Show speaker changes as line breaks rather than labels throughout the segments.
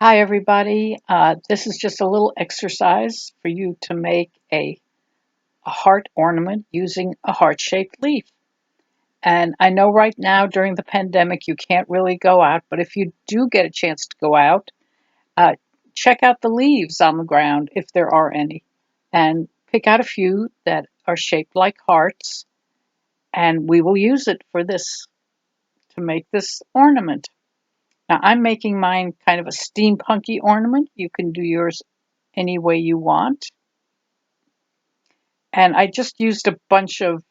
Hi, everybody. This is just a little exercise for you to make a heart ornament using a heart-shaped leaf. And I know right now during the pandemic you can't really go out, but if you do get a chance to go out, uh, check out the leaves on the ground if there are any, and pick out a few that are shaped like hearts, and we will use it for this to make this ornament. Now I'm making mine kind of a steampunky ornament. You can do yours any way you want. And I just used a bunch of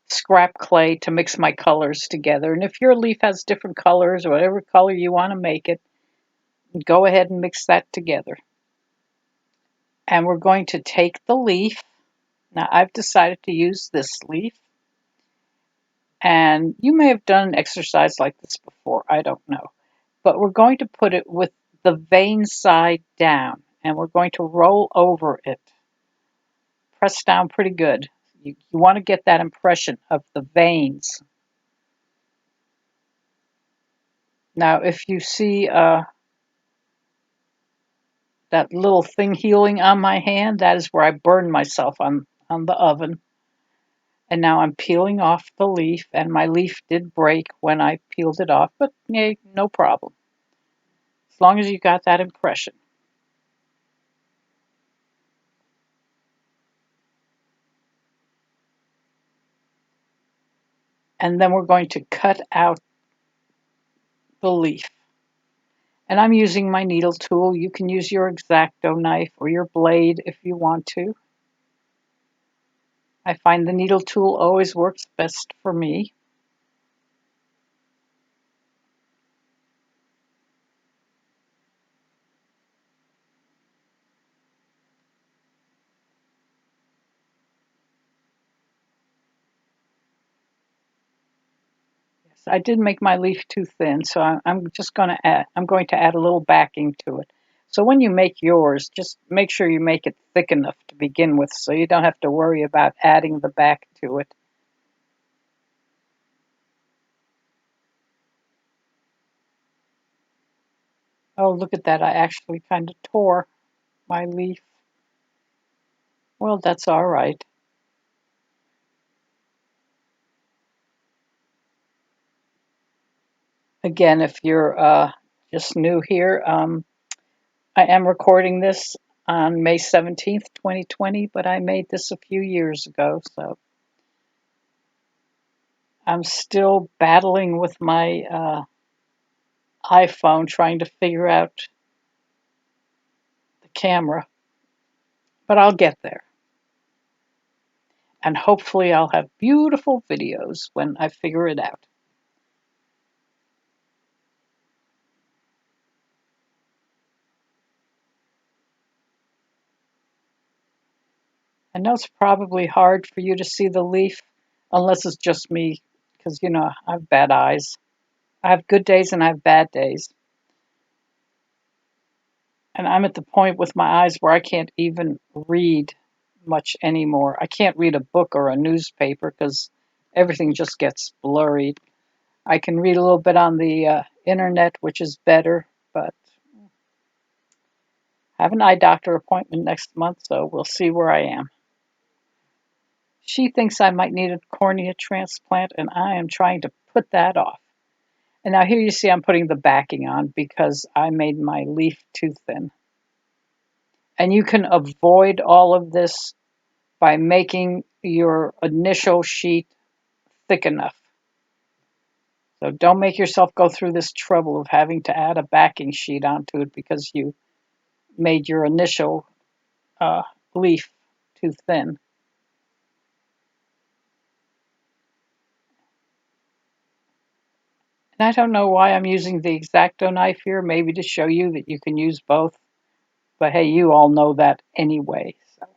scrap clay to mix my colors together. And if your leaf has different colors or whatever color you want to make it, go ahead and mix that together. And we're going to take the leaf. Now I've decided to use this leaf. And you may have done an exercise like this before, I don't know. But we're going to put it with the vein side down. And we're going to roll over it. Press down pretty good. You want to get that impression of the veins. Now, if you see that little thing healing on my hand, that is where I burned myself on the oven. And now I'm peeling off the leaf, and my leaf did break when I peeled it off, but yay, no problem. As long as you got that impression. And then we're going to cut out the leaf. And I'm using my needle tool. You can use your X-Acto knife or your blade if you want to. I find the needle tool always works best for me. Yes, I did make my leaf too thin, so I'm just going to add. I'm going to add a little backing to it. So when you make yours, just make sure you make it thick enough to begin with, so you don't have to worry about adding the back to it. Oh, look at that! I actually kind of tore my leaf. Well, that's all right. Again, if you're just new here, I am recording this on May 17th, 2020, but I made this a few years ago, so I'm still battling with my iPhone trying to figure out the camera, but I'll get there. And hopefully, I'll have beautiful videos when I figure it out. I know it's probably hard for you to see the leaf, unless it's just me, because I have bad eyes. I have good days and I have bad days. And I'm at the point with my eyes where I can't even read much anymore. I can't read a book or a newspaper because everything just gets blurry. I can read a little bit on the internet, which is better, but I have an eye doctor appointment next month, so we'll see where I am. She thinks I might need a cornea transplant, and I am trying to put that off. And now here you see I'm putting the backing on because I made my leaf too thin. And you can avoid all of this by making your initial sheet thick enough. So don't make yourself go through this trouble of having to add a backing sheet onto it because you made your initial uh, leaf too thin. And I don't know why I'm using the X-Acto knife here, maybe to show you that you can use both. But hey, you all know that anyway. So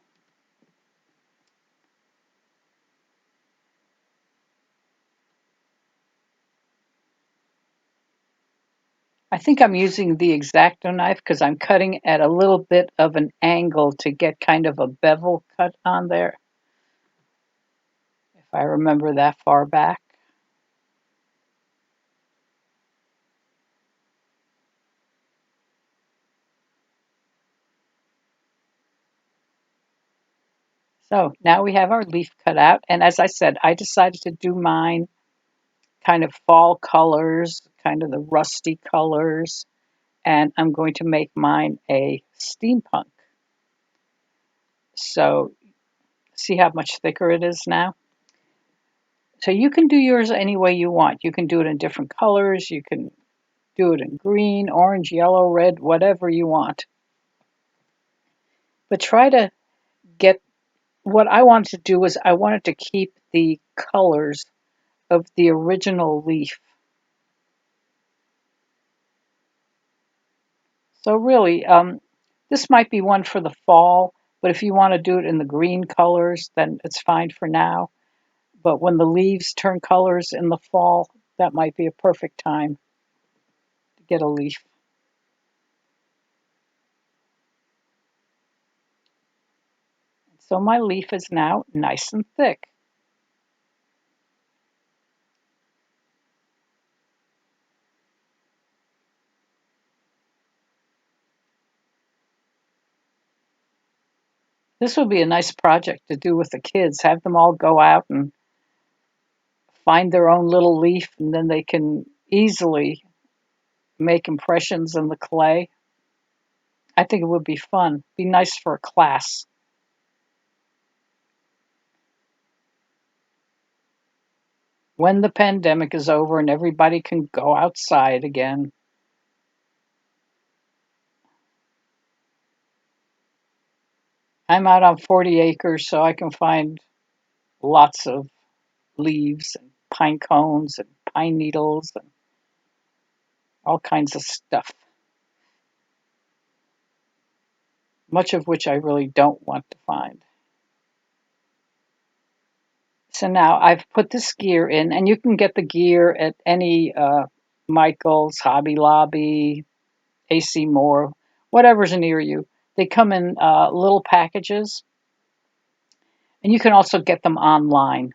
I think I'm using the X-Acto knife because I'm cutting at a little bit of an angle to get kind of a bevel cut on there, if I remember that far back. So now we have our leaf cut out. And as I said, I decided to do mine kind of fall colors, kind of the rusty colors. And I'm going to make mine a steampunk. So see how much thicker it is now? So you can do yours any way you want. You can do it in different colors. You can do it in green, orange, yellow, red, whatever you want. But try to get what I wanted to do was I wanted to keep the colors of the original leaf. So really, this might be one for the fall, but if you want to do it in the green colors, then it's fine for now. But when the leaves turn colors in the fall, that might be a perfect time to get a leaf. So my leaf is now nice and thick. This would be a nice project to do with the kids. Have them all go out and find their own little leaf, and then they can easily make impressions in the clay. I think it would be fun. Be nice for a class. When the pandemic is over and everybody can go outside again. I'm out on 40 acres, so I can find lots of leaves and pine cones and pine needles and all kinds of stuff, much of which I really don't want to find. So now I've put this gear in, and you can get the gear at any Michael's, Hobby Lobby, AC Moore, whatever's near you. They come in little packages, and you can also get them online.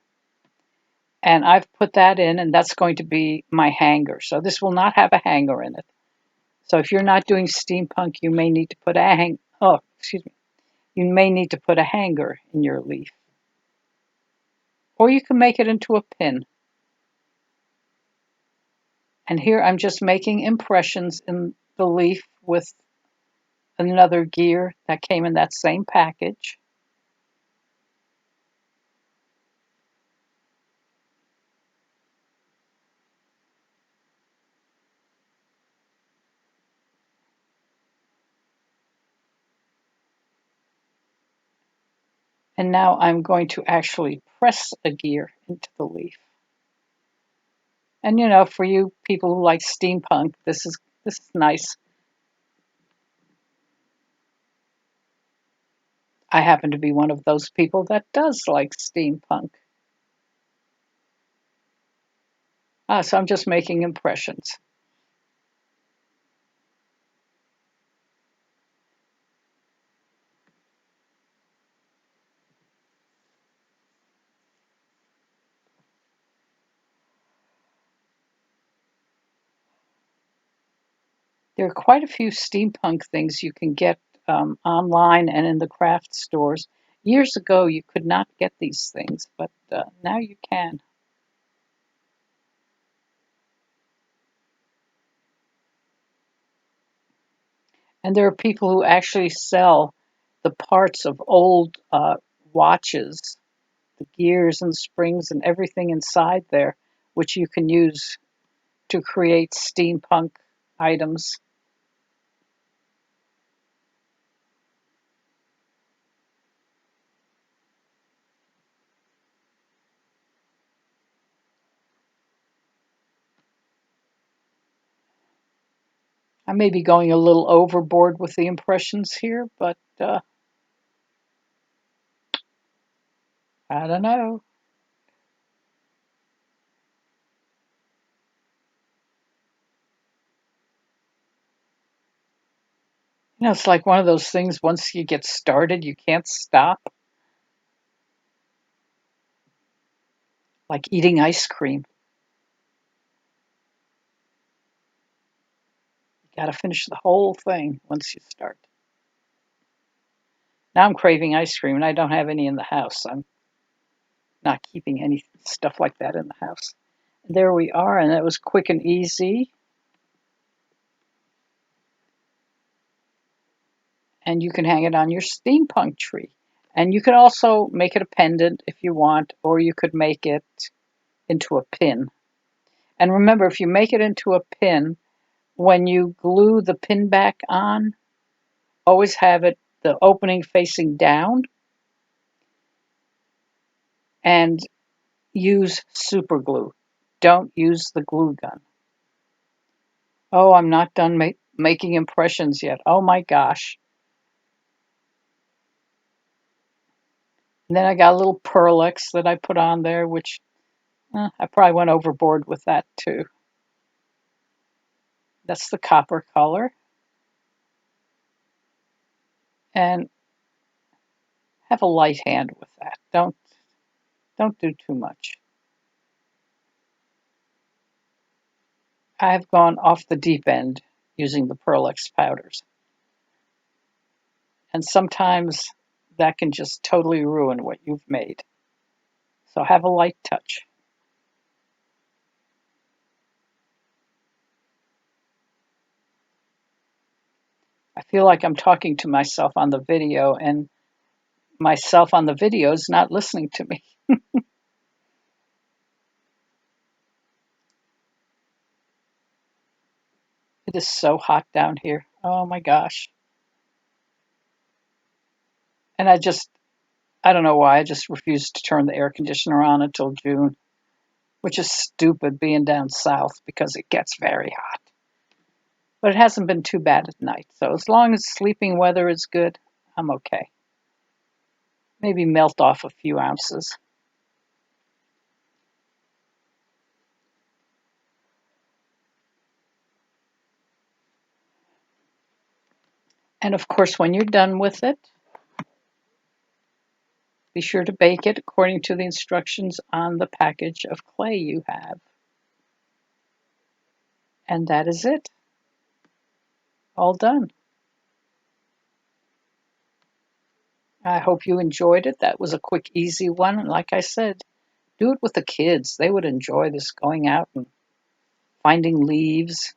And I've put that in, and that's going to be my hanger. So this will not have a hanger in it. So if you're not doing steampunk, you may need to put you may need to put a hanger in your leaf. Or you can make it into a pin. And here I'm just making impressions in the leaf with another gear that came in that same package. And now I'm going to actually press a gear into the leaf. And for you people who like steampunk, this is nice. I happen to be one of those people that does like steampunk. So I'm just making impressions. There are quite a few steampunk things you can get online and in the craft stores. Years ago, you could not get these things, but now you can. And there are people who actually sell the parts of old watches, the gears and springs and everything inside there, which you can use to create steampunk items. I may be going a little overboard with the impressions here, but I don't know. It's like one of those things, once you get started, you can't stop, like eating ice cream. You got to finish the whole thing once you start. Now I'm craving ice cream, and I don't have any in the house. I'm not keeping any stuff like that in the house. There we are, and that was quick and easy. And you can hang it on your steampunk tree. And you can also make it a pendant if you want, or you could make it into a pin. And remember, if you make it into a pin, when you glue the pin back on, always have it the opening facing down and use super glue. Don't use the glue gun. Oh, I'm not done making impressions yet. Oh my gosh. And then I got a little Pearl-Ex that I put on there, which I probably went overboard with that too. That's the copper color. And have a light hand with that. Don't do too much. I've gone off the deep end using the Pearl-Ex powders. And sometimes that can just totally ruin what you've made. So have a light touch. I feel like I'm talking to myself on the video, and myself on the video is not listening to me. It is so hot down here. Oh my gosh. And I don't know why, I just refused to turn the air conditioner on until June, which is stupid being down south because it gets very hot. But it hasn't been too bad at night. So as long as sleeping weather is good, I'm okay. Maybe melt off a few ounces. And of course, when you're done with it, be sure to bake it according to the instructions on the package of clay you have. And that is it. All done. I hope you enjoyed it. That was a quick, easy one. And like I said, do it with the kids. They would enjoy this, going out and finding leaves.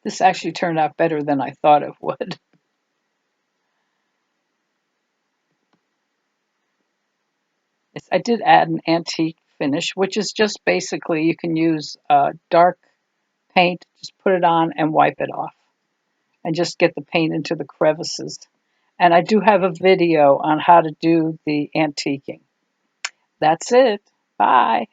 This actually turned out better than I thought it would. I did add an antique finish, which is just basically you can use dark paint, just put it on and wipe it off, and just get the paint into the crevices. And I do have a video on how to do the antiquing. That's it. Bye.